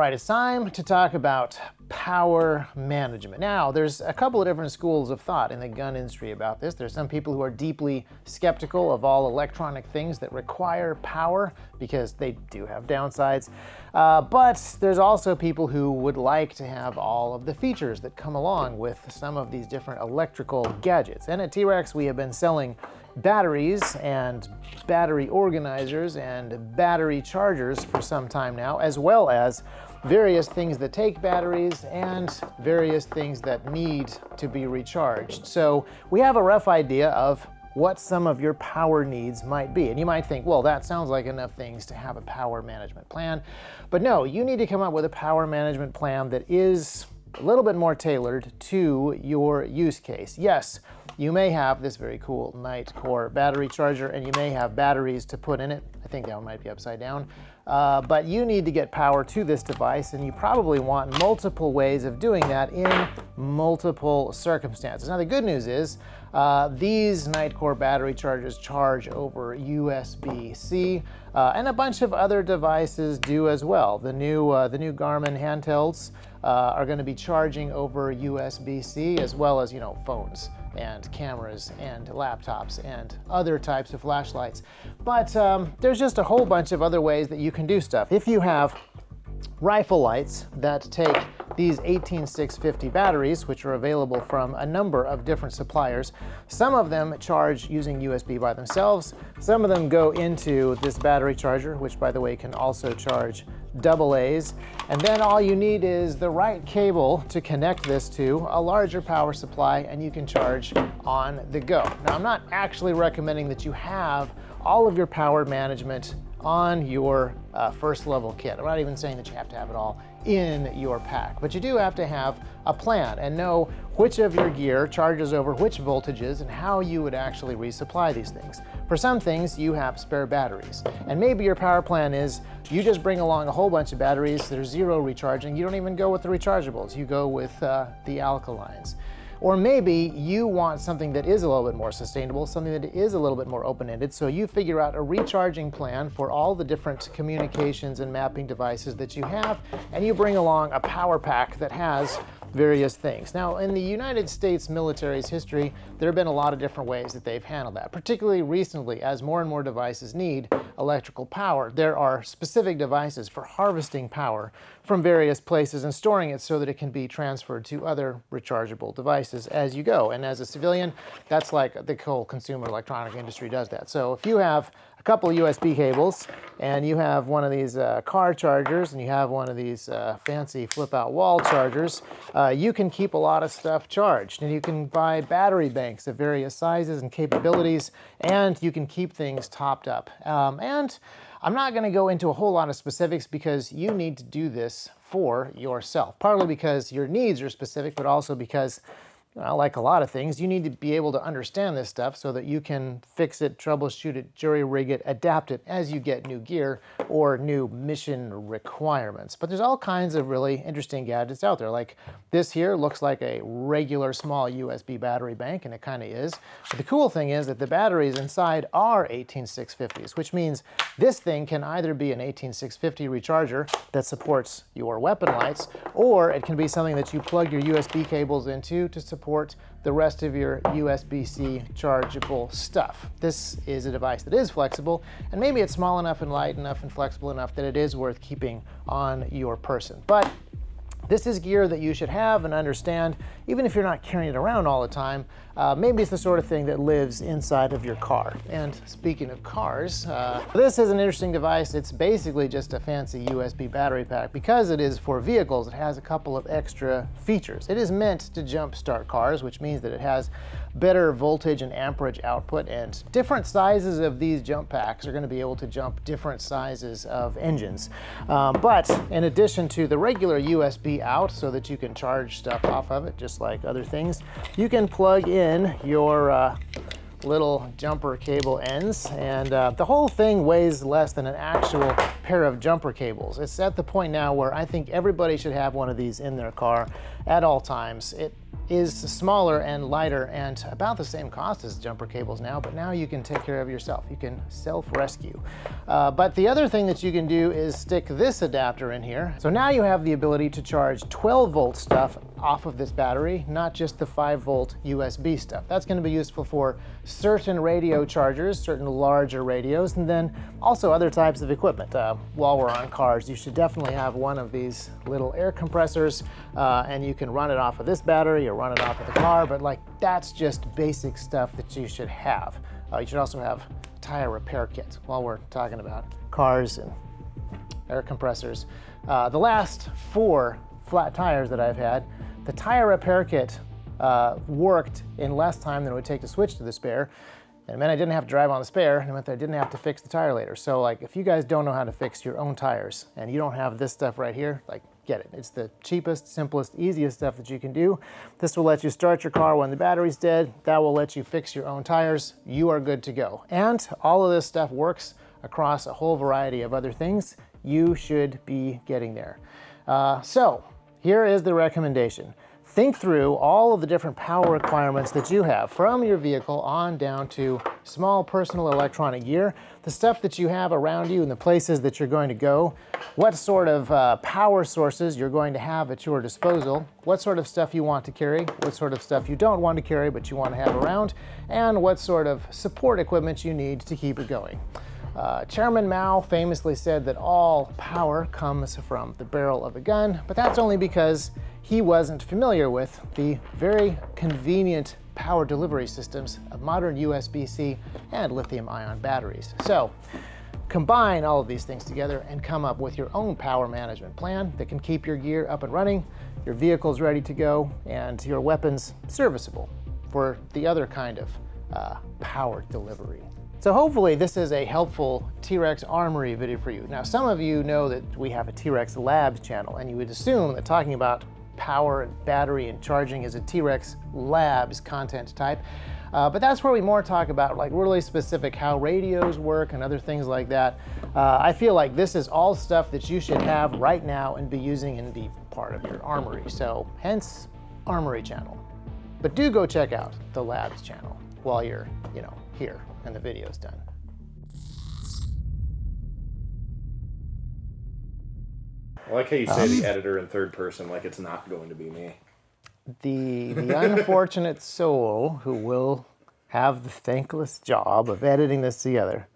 right, it's time to talk about power management. Now, there's a couple of different schools of thought in the gun industry about this. There's some people who are deeply skeptical of all electronic things that require power because they do have downsides. But there's also people who would like to have all of the features that come along with some of these different electrical gadgets. And at T.REX, we have been selling batteries and battery organizers and battery chargers for some time now, as well as various things that take batteries and various things that need to be recharged. So we have a rough idea of what some of your power needs might be. And you might think, well, that sounds like enough things to have a power management plan. But no, you need to come up with a power management plan that is a little bit more tailored to your use case. Yes, you may have this very cool Nightcore battery charger and you may have batteries to put in it. I think that one might be upside down. But you need to get power to this device, and you probably want multiple ways of doing that in multiple circumstances. Now, the good news is these Nightcore battery chargers charge over USB-C, and a bunch of other devices do as well. The new Garmin handhelds are going to be charging over USB-C, as well as, phones and cameras and laptops and other types of flashlights. But there's just a whole bunch of other ways that you can do stuff. If you have rifle lights that take these 18650 batteries, which are available from a number of different suppliers, some of them charge using USB by themselves. Some of them go into this battery charger, which, by the way, can also charge AA's. And then all you need is the right cable to connect this to a larger power supply, and you can charge on the go. Now, I'm not actually recommending that you have all of your power management on your first level kit. I'm not even saying that you have to have it all in your pack, but you do have to have a plan and know which of your gear charges over which voltages and how you would actually resupply these things. For some things, you have spare batteries, and maybe your power plan is you just bring along a whole bunch of batteries. There's zero recharging. You don't even go with the rechargeables. You go with the alkalines. Or maybe you want something that is a little bit more sustainable, something that is a little bit more open-ended, so you figure out a recharging plan for all the different communications and mapping devices that you have, and you bring along a power pack that has various things. Now, in the United States military's history, there have been a lot of different ways that they've handled that, particularly recently as more and more devices need electrical power. There are specific devices for harvesting power from various places and storing it so that it can be transferred to other rechargeable devices as you go. And as a civilian, that's like the whole consumer electronic industry does that. So if you have a couple of USB cables and you have one of these car chargers and you have one of these fancy flip-out wall chargers, you can keep a lot of stuff charged, and you can buy battery banks of various sizes and capabilities, and you can keep things topped up. And I'm not going to go into a whole lot of specifics because you need to do this for yourself, partly because your needs are specific, but also because, like a lot of things, you need to be able to understand this stuff so that you can fix it, troubleshoot it, jury rig it, adapt it as you get new gear or new mission requirements. But there's all kinds of really interesting gadgets out there. Like this here looks like a regular small USB battery bank, and it kind of is. But the cool thing is that the batteries inside are 18650s, which means this thing can either be an 18650 recharger that supports your weapon lights, or it can be something that you plug your USB cables into to support the rest of your USB-C chargeable stuff. This is a device that is flexible, and maybe it's small enough and light enough and flexible enough that it is worth keeping on your person. But this is gear that you should have and understand, even if you're not carrying it around all the time. Maybe it's the sort of thing that lives inside of your car. And speaking of cars, this is an interesting device. It's basically just a fancy USB battery pack. Because it is for vehicles, it has a couple of extra features. It is meant to jumpstart cars, which means that it has better voltage and amperage output, and different sizes of these jump packs are going to be able to jump different sizes of engines. But in addition to the regular USB out so that you can charge stuff off of it, just like other things, you can plug in your little jumper cable ends, and the whole thing weighs less than an actual pair of jumper cables. It's at the point now where I think everybody should have one of these in their car at all times. It is smaller and lighter and about the same cost as jumper cables now, but now you can take care of yourself. You can self-rescue. But the other thing that you can do is stick this adapter in here. So now you have the ability to charge 12-volt stuff off of this battery, not just the 5-volt USB stuff. That's going to be useful for certain radio chargers, certain larger radios, and then also other types of equipment. While we're on cars, you should definitely have one of these little air compressors, and you can run it off of this battery or run it off of the car, but like that's just basic stuff that you should have. You should also have tire repair kits while we're talking about cars and air compressors. The last 4 flat tires that I've had, the tire repair kit worked in less time than it would take to switch to the spare. And it meant I didn't have to drive on the spare, and it meant that I didn't have to fix the tire later. So like if you guys don't know how to fix your own tires and you don't have this stuff right here, like get it. It's the cheapest, simplest, easiest stuff that you can do. This will let you start your car when the battery's dead. That will let you fix your own tires. You are good to go. And all of this stuff works across a whole variety of other things. You should be getting there. So here is the recommendation. Think through all of the different power requirements that you have from your vehicle on down to small personal electronic gear, the stuff that you have around you and the places that you're going to go, what sort of power sources you're going to have at your disposal, what sort of stuff you want to carry, what sort of stuff you don't want to carry but you want to have around, and what sort of support equipment you need to keep it going. Chairman Mao famously said that all power comes from the barrel of a gun, but that's only because he wasn't familiar with the very convenient power delivery systems of modern USB-C and lithium-ion batteries. So combine all of these things together and come up with your own power management plan that can keep your gear up and running, your vehicles ready to go, and your weapons serviceable for the other kind of power delivery. So hopefully this is a helpful T.REX Armory video for you. Now some of you know that we have a T.REX Labs channel, and you would assume that talking about power and battery and charging is a T.REX Labs content type. But that's where we more talk about like really specific how radios work and other things like that. I feel like this is all stuff that you should have right now and be using and be part of your armory. So hence Armory channel. But do go check out the Labs channel while you're, here and the video's done. I like how you say the editor in third person like it's not going to be me. The unfortunate soul who will have the thankless job of editing this together.